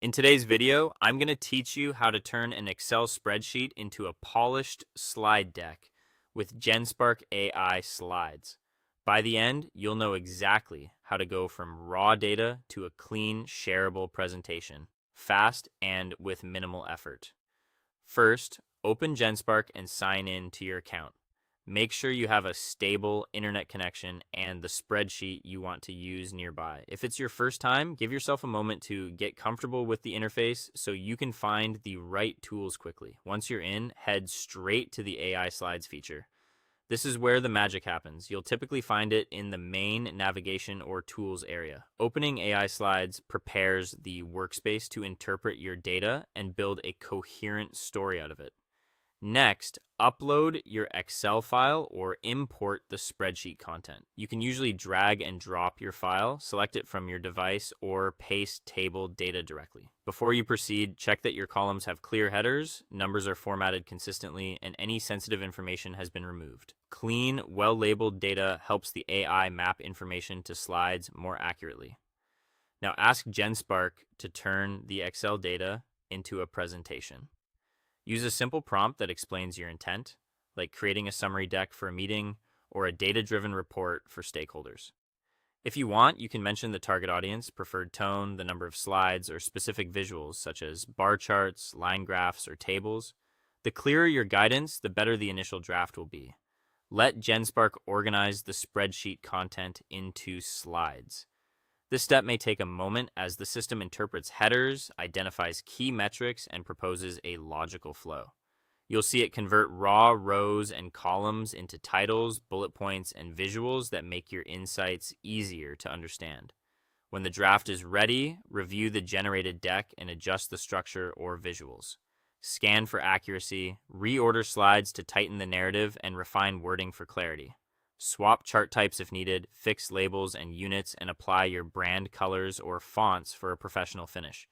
In today's video, I'm going to teach you how to turn an Excel spreadsheet into a polished slide deck with genspark AI slides. By the end, you'll know exactly how to go from raw data to a clean, shareable presentation, fast and with minimal effort. First, open genspark and sign in to your account. Make sure you have a stable internet connection and the spreadsheet you want to use nearby. If it's your first time, give yourself a moment to get comfortable with the interface so you can find the right tools quickly. Once you're in, head straight to the AI slides feature. This is where the magic happens. You'll typically find it in the main navigation or tools area. Opening AI slides prepares the workspace to interpret your data and build a coherent story out of it. Next, upload your Excel file or import the spreadsheet content. You can usually drag and drop your file, select it from your device, or paste table data directly. Before you proceed, check that your columns have clear headers, numbers are formatted consistently, and any sensitive information has been removed. Clean, well-labeled data helps the AI map information to slides more accurately. Now ask genspark to turn the Excel data into a presentation. Use a simple prompt that explains your intent, like creating a summary deck for a meeting or a data-driven report for stakeholders. If you want, you can mention the target audience, preferred tone, the number of slides, or specific visuals such as bar charts, line graphs, or tables. The clearer your guidance, the better the initial draft will be. Let genspark organize the spreadsheet content into slides. This step may take a moment as the system interprets headers, identifies key metrics, and proposes a logical flow. You'll see it convert raw rows and columns into titles, bullet points, and visuals that make your insights easier to understand. When the draft is ready, review the generated deck and adjust the structure or visuals. Scan for accuracy, reorder slides to tighten the narrative, and refine wording for clarity. Swap chart types if needed, fix labels and units, and apply your brand colors or fonts for a professional finish.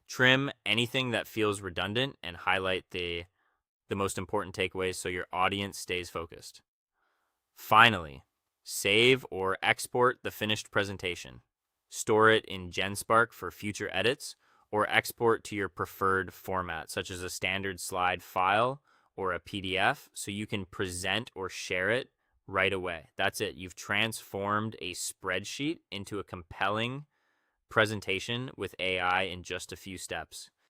Trim anything that feels redundant and highlight the most important takeaways so your audience stays focused. Finally, save or export the finished presentation. Store it in genspark for future edits, or export to your preferred format, such as a standard slide file or a PDF, so you can present or share it right away. That's it. You've transformed a spreadsheet into a compelling presentation with AI in just a few steps.